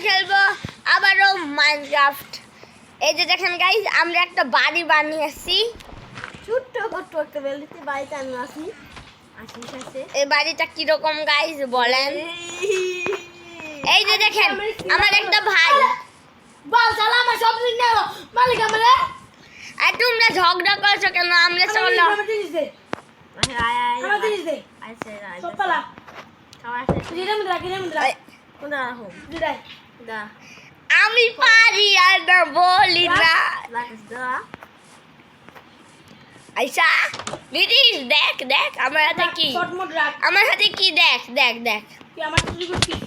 খেলবো আবারও মাইনক্রাফট। এই যে দেখেন গাইস, আমরা একটা বাড়ি বানিয়েছি, ছোট্ট ছোট্ট একটা বেলতে বাড়িতে আমি আসি এই বাড়িটা কিরকম গাইস বলেন? এই যে দেখেন আমার একটা ভাই, বাল চালা আমার সব দিন নাও মালিক আমারে আর তোমরা ঝগড়া করছো কেন? আমরা চলো আমার জিনিস দে আমার জিনিস দে সব পালা জিরা মুদ্রা কোনটা রাখো জিরা দা আমি পারি আর না বলি না। লাগাস দা আইসা নিতিশ, দেখ দেখ আমার হাতে কি, শর্ট মোড রাখ আমার হাতে কি, দেখ দেখ দেখ। কি আমার চুরি করছিস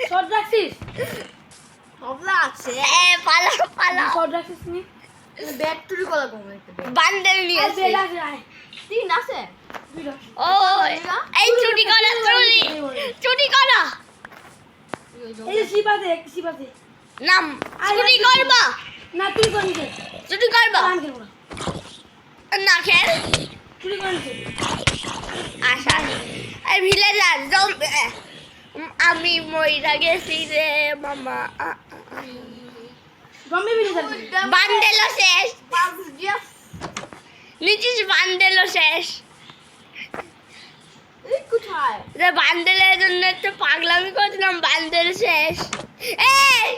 শর্ট রাখছিস সব লাগছে পালা পালা, শর্ট রাখছিস নি ব্যাগ চুরি করা কম একটা বান্ডেল নিয়ে আর আসি। বেল আছে আয় তিন আছে দুইটা ও এই চুরি করা, চুরি করা এই সিবাতে সিবাতে নাম, চুরি করবা না তুই কোন দিকে চুরি করবা আমি খেলবো না না খেল। চুরি কোন দিকে আশা এই ভিলেজার আমি মইরা গেছি রে মামা। জম্বি বিলে যাবি বান্ডেলও শেষ, জিয়াস নিতিশ বান্ডেলও শেষ। এই কোথায় যে বান্ডেলের জন্য একটু পাগলামি করছিলাম, বান্ডেল শেষ। এই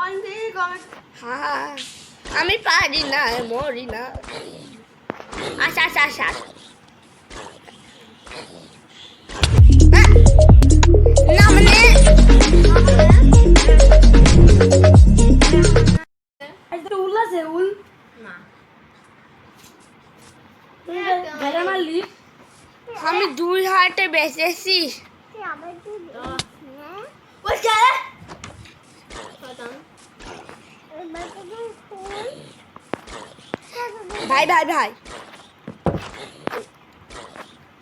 অন দিকে কমেন্ট হ্যাঁ আমি পারি না, মরি না। আচ্ছা আচ্ছা আচ্ছা না মানে আজকে উল আছে উল না, ঘরে মারলি আমি 2 হাটে বেচেছি। ওই কে ভাই ভাই ভাই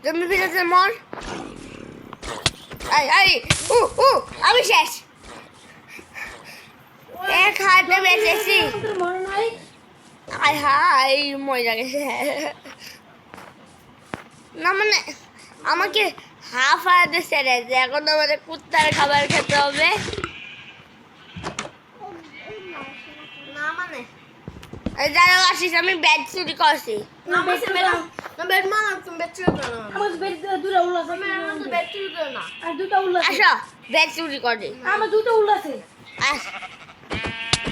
জমি ফিরেছে মর। এই এই আমি শেষ, 1 হাটে বেচেছি। তোর মনে নাই আয় হাই মজা গেছে না মানে আমাকে হাফ হাতে ছেড়েছে, এখন আমাদের কুত্তার খাবার খেতে হবে। না মানে যারা আসিস, আমি ব্যাট চুরি করছি। না বেশ মেলা না বেড মানা তুমি বেড চুরি করো না আমার বেড দুটো উল আছে আমার তো বেড চুরি করো না আর দুটো উল আছে আসো ব্যাট চুরি করি। আমার দুটো উল আছে আস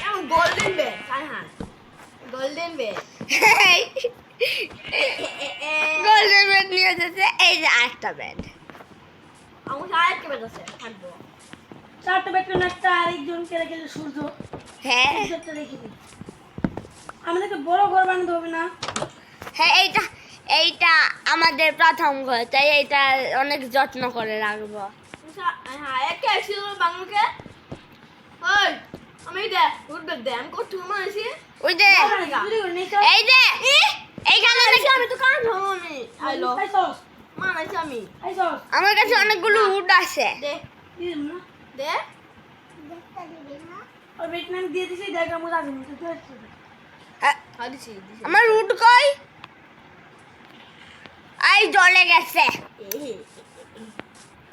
এমন গোল্ডেন বেড হ্যাঁ গোল্ডেন বেড গোল্ডেন ব্যাট নিয়ে এসেছে। এই যে আরেকটা ব্যাট, আমার আরেকটা বেড আছে থাকবো চারটা বেড না একটা আরেকজন কে রেখে সূর্য হ্যাঁ সূর্যটা রেখে দিই আমাদেরকে বড় ঘর বানাতে হবে না হ্যাঁ এইটা এইটা আমাদের প্রথম ঘর, তাই এইটা অনেক যত্ন করে রাখবো। হ্যাঁ একে ছিল বাংলাকে ওই আমি দে উঠবে দে আমি কত মানছি ওই যে এই যে এইখানে দেখি, আমি তো কান ধরো আমি আইলো মানাইছি আমি আমার কাছে অনেকগুলো উড আছে। দে দে और वेटनाम দিয়ে দিছি দেখ আমি যাবি না তুই আদিছি আমার উড কই? আই জ্বলে গেছে,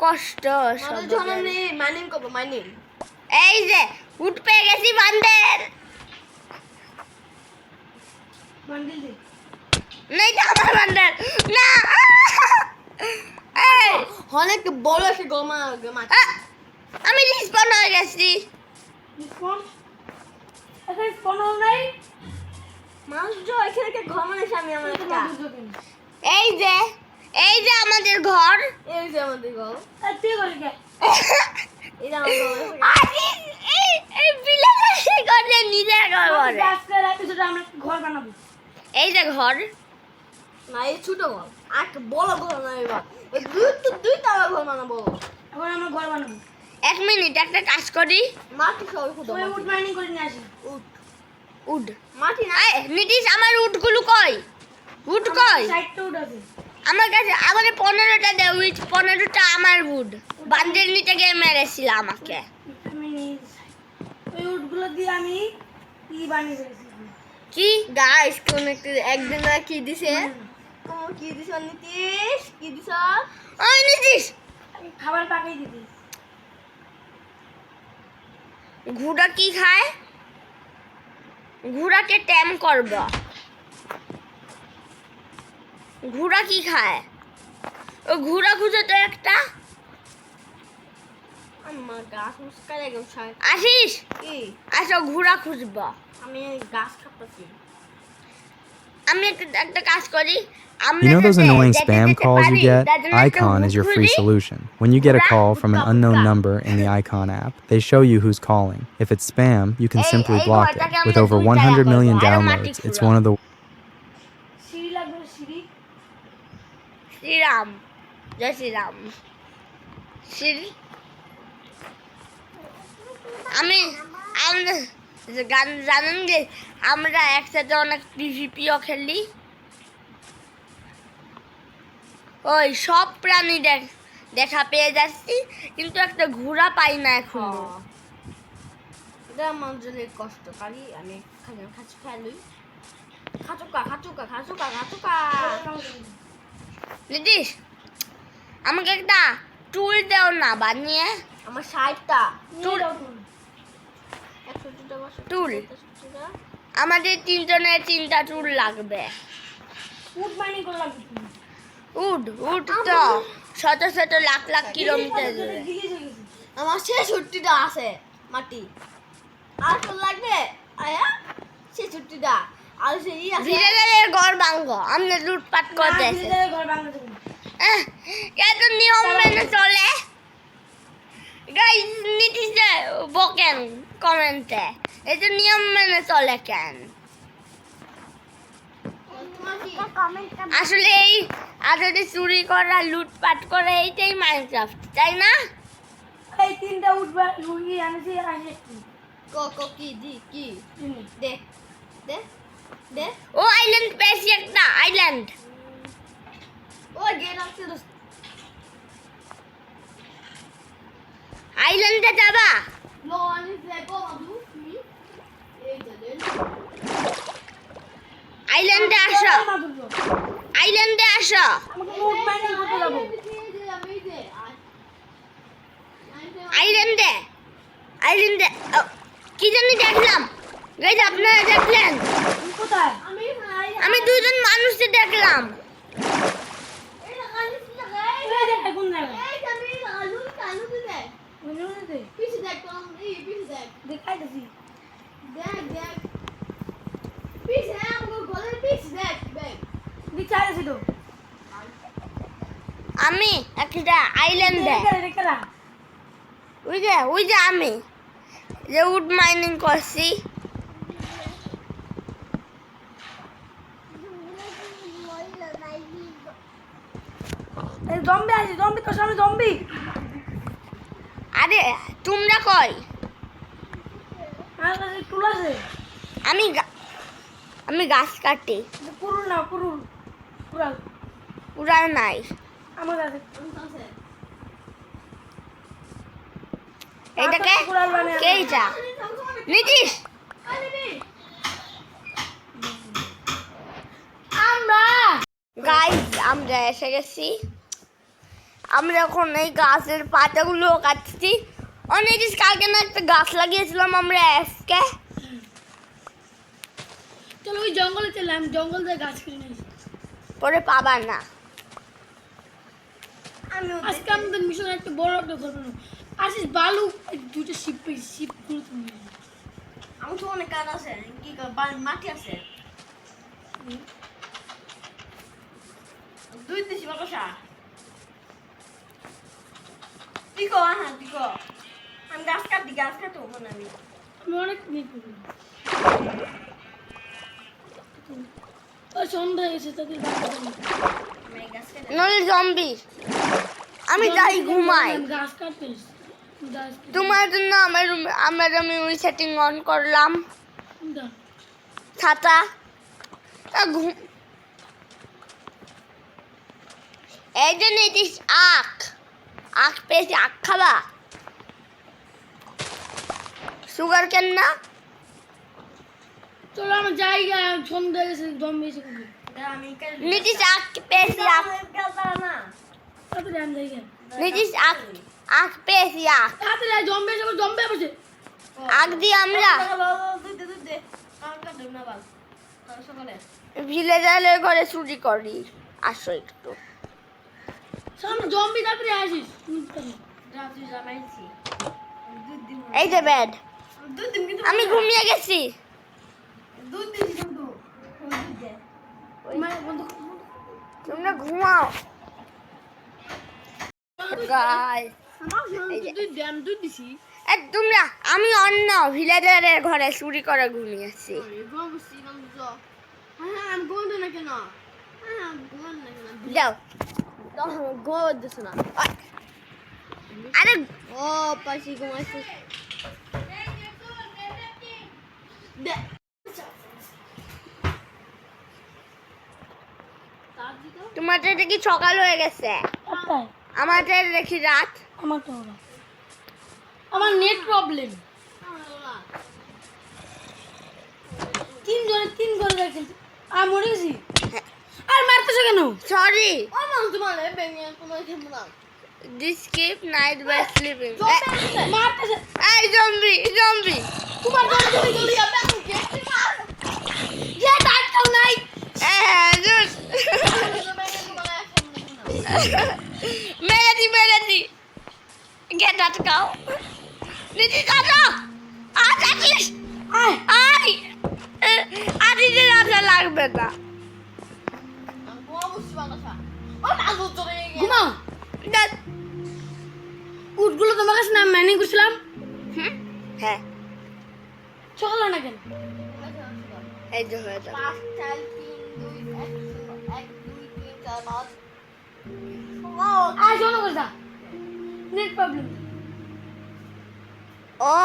কষ্ট আমাদের জন্য নেই মাইনিং করব মাইনিং এই যে উড পেয়ে গেছি, বান্ডেল বান্ডিল দে নেই তো আমার বান্ডেল না। এই অনেক বড় একটা গোমা গোমা আমি রিসপন হয়ে গেছি। ফোন এখানে ফোন নাই মানুষ যে এখানে কে ঘর বানাইছে আমি আমার একটা এই যে এই যে আমাদের ঘর, এই যে আমাদের ঘর তুই করে কে এই যে আমাদের ঘর আরে এই বিলাসী ঘরে নিজের ঘর করে। আজকের এপিসোডে আমরা ঘর বানাবো এই যে ঘর, না এই ছোট ঘর আর একটা বড় ঘর না এবার দুই তালা ঘর বানাবো এখন আমরা ঘর বানাবো। 1 মিনিট একটা কাজ করি। মাটি সব খুদ উড মাইনিং করে নিয়ে আসি উড মাটি না এই নিতিশ, আমার উডগুলো কই? উড কই? সাইডটা উড আছে আমার কাছে আমাদের 15টা দে, উইচ 15টা আমার উড বান্ডেল নিতে গিয়ে মেরেছিল আমাকে। আমি ওই উডগুলো দিয়ে আমি কি বানিয়ে ফেলেছি কি গাইস কোন একদিন কি দিছে কি দিছ নীতিশ? কি দিছ? ওই নীতিশ খাবার পাকিয়ে দিবি। ঘোড়া কি খায়? ঘোড়াকে ট্যাম করব। ঘোড়া কি খায়? ও ঘোড়া খুঁজে তো একটা। আমার গাছ মুসকাই একদম ছাই। আসিস কি? আসো ঘোড়া খুঁজব। আমি গাছ কাটতেছি। আমি একটা কাজ করি। You know those annoying spam calls you get? Icon is your free solution. When you get a call from an unknown number in the Icon app, they show you who's calling. If it's spam, you can simply block it. With over 100 million downloads, it's one of the সিঁড়ি লাগবে সিঁড়ি। শ্রীরাম, জয় শ্রীরাম। শ্রী আমি গান জানেন যে আমরা একসাথে অনেক পিভিপিও খেলি। ওই সব প্রাণী দেখা পেয়ে যাচ্ছি, কিন্তু একটা ঘোড়া পাই না এখন। এটা আমার জন্য কষ্টকারী। আমি খাঁচু খেলুই। খাচুকা খাচুকা খাচুকা খাচুকা। নীতিশ আমাকে একটা টুল দাও না বানিয়ে। আমার 60টা টুল 100টা বসে টুল আমাদের তিনজনের 3টা টুল লাগবে। উড মাইনিং করলাম। উড তো শত শত লাখ লাখ কিলোমিটার দূরে। আমার 66টা আছে মাটি। আর তো লাগবে আয়া 66টা। আর সেই আছে ধীরে ধীরে ঘর ভাঙবো, আমরা লুটপাট করতেছি। ঘর ভাঙা দেব। এত নিয়ম মেনে চলে। গাইস নীতিশে বকেন কমেন্টে, এত নিয়ম মেনে চলে কেন? আসলে এই আসলে চুরি করা লুটপাট করা এইটাই মাইনক্রাফট, তাই না? এই 3টা উঠবা লুঙ্গি আনছি আসে কি দি কি দে দে দে। ও আইল্যান্ড পেয়েছি একটা আইল্যান্ড। ও গেট আছে দোস্ত। আইল্যান্ডে যাবা? লো আনি দেখো বাবু তুমি এই দে আইল্যান্ডে আসো, আইল্যান্ডে আসো। আমাকে উড মাইনিং করতে যাবো। আইল্যান্ডে আইল্যান্ডে কি জানি দেখলাম। গাইস আপনারা দেখলেন? কোথায়? আমি দুজন মানুষকে দেখলাম। এই দেখ কোন জায়গায়? এই আমি আলু চালু দে। বুঝলো না তুই? পিছে দেখ তো এই পিছে দেখ। দেখাইতেছি। দেখ দেখ। পিছে আমগো গলের পিছে দেখ দেখ। দেখাইতেছি তো। আমি একটা আইল্যান্ডে দেখলা। ওই যে আমি যে উড মাইনিং করছি। এই জম্বি আছে, জম্বি তোর সামনে জম্বি। আরে তোমরা কই? আমার কাছে টুল আছে। আমি গাছ কাটি। কুরুল না কুরুল। কুরাল। উড়াল নাই আমার কাছে। এইটাকে কে যা নীতিশ গাইস আমরা এসে গেছি। আমরা এখন এই গাছের পাতাগুলো কাটছি। অনেক কালকে না একটা গাছ লাগিয়েছিলাম আমরা আজকে। চলো ওই জঙ্গলে চললাম, জঙ্গল থেকে গাছ কিনে নিয়েছি। পরে পাবা না। আজকে আমাদের মিশন একটা বড় একটা ঘটনা। আসিস বালু দুটো শিপ গুলো তুমি। আমার তো অনেক কাজ আছে। কি মাটি আছে। দুই দিছি বাকসা। দিকো হ্যাঁ দিকো। আমি গাছ কাটো মনে আমি অনেক মিট করি। ওই সন্ধ্যা এসে তাদের নলে জম্বি। আমি যাই ঘুমাই। গাছ কাটতে তোমার জন্য আমার আমি ওই সেটিং অন করলাম ছাতা। এই যে নীতিশ আখ পেয়েছি। আখ খাবা? সুগার কেন না? চলো আমরা যাই সন্ধ্যা এসে জম্বি এসে নীতিশ আখ পেয়েছি আখ তাড়াতাড়ি আন যাই কেন নীতিশ আখ আখ পেয়েছি আখ তাড়াতাড়ি জম্বে বসে আখ দিয়ে আমরা ভিলেজারের ঘরে চুরি করি আসো একটু সামনে জম্বি তাড়াতাড়ি আসিস এই যে বেড আমি ঘুমিয়ে গেছি তোমরা ঘুমাও গাইস দুধ দিছি তোমরা আমি অন্য ভিলেজারের ঘরে চুরি করে ঘুমিয়েছি আমি ঘুমাতে না কেন ঘুমান না কেন যাও ঘুমাতে দিস না আরে ও পাশি ঘুমাইছি তোমাদের দেখি সকাল হয়ে গেছে আমাদের দেখি রাত আমার নেট প্রবলেম তিন করে দেখেন আর মরে গেছি আর মারতেছো কেন সরি তোমার তোমার না this keep night bye sleeping মারতেছে এই জম্বি জম্বি তোমার জলদি যে ডাক্তার নাই মেরেছি গেট আটকাও নিচে কাটো আজ আছিস আই আদিতে রাজা লাগবে না ঘুমাও উটগুলো তোমার কাছে নাম ম্যানিং করছিলাম হ্যাঁ সকাল না কেন এই যে হয়ে যাবে আজ অন করে যা নেট প্রবলেম ও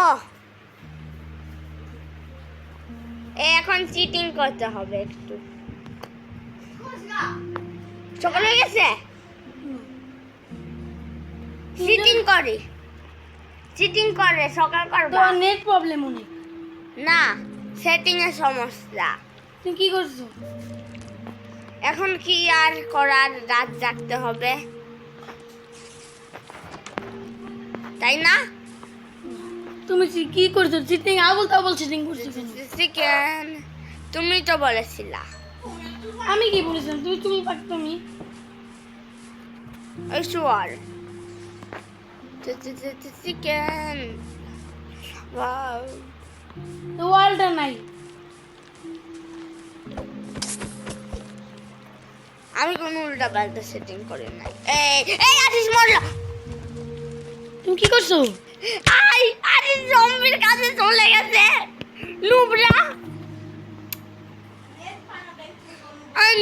এখন চিটিং করতে হবে একটু সকাল হয়ে গেছে চিটিং করে সকাল করবা তোমার নেট প্রবলেম অনেক না সেটিং এর সমস্যা তুমি কি করছো এখন কি আর করার রাত জাগতে হবে তাই না তুমি কি করছো চিটিং আবল তাবল চিটিং করছো চিকেন তুমি তো বলেছিলা আমি কি বলেছিলাম তুমি ওই শুয়ার চিকেন ওয়াও ওয়ালটা নাই আমি কোন উল্টা পাল্টা সেটিং করে নাই এই আছিস মরলা তুমি কি করছো আরে জম্বির কাছে চলে গেছে নুবরা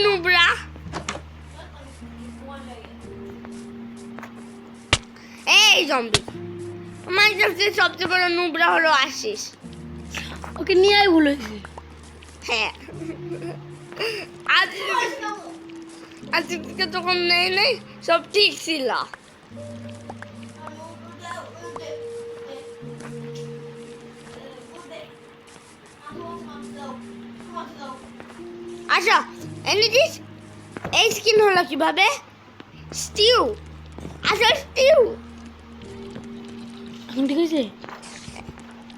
নুবরা এই জম্বি আমার কাছে সবচেয়ে বড় নুবরা হলো আশিস ওকে নিয়ে আয় ভুল হয়েছে হ্যাঁ আজকে তখন নেই সব ঠিক ছিল আচ্ছা এনেছিস এই স্কিন হলো কিভাবে স্টিউ আচ্ছা স্টিউ এখন ঠিক আছে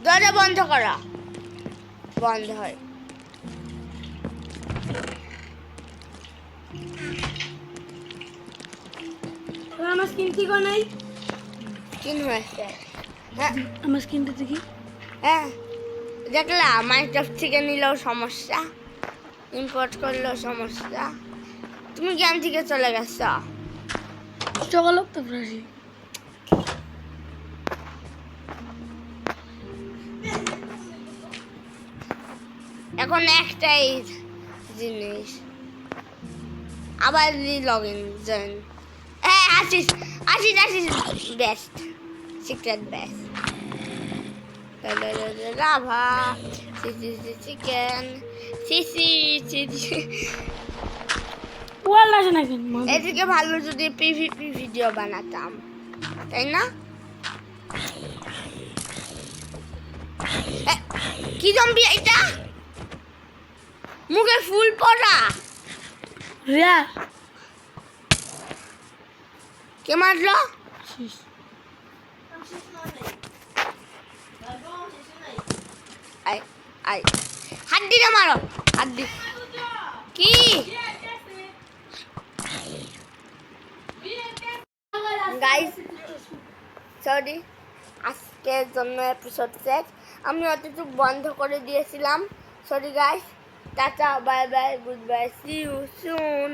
দরজা বন্ধ করা বন্ধ হয় আমার স্কিন ঠিক হয় নাই স্কিন হয়েছে হ্যাঁ আমার স্কিনটা দেখি হ্যাঁ দেখলা মাইনক্রাফট থেকে নিলেও সমস্যা ইম্পোর্ট করলেও সমস্যা তুমি গেম থেকে চলে গেছ সকাল তো প্রাসি এখন একটাই জিনিস আবার লগ ইন জয়েন হ্যাঁ আসিস বেস্ট সিক্রেট বেস্ট রাভা চিকেন ওয়াল আসে না কেন এদিকে ভালো যদি পিভিপি ভিডিও বানাতাম তাই না কি জম্বি এটা মুখে ফুল পড়া রিয়া কে মারলো? আয় আয় হাত দিয়ে মারো, হাত দিয়ে। কি গাইস, সরি, আজকের জন্য এপিসোড শেষ। আমি অতটুকু বন্ধ করে দিয়েছিলাম। Sorry guys, tata, bye bye, goodbye, see you soon.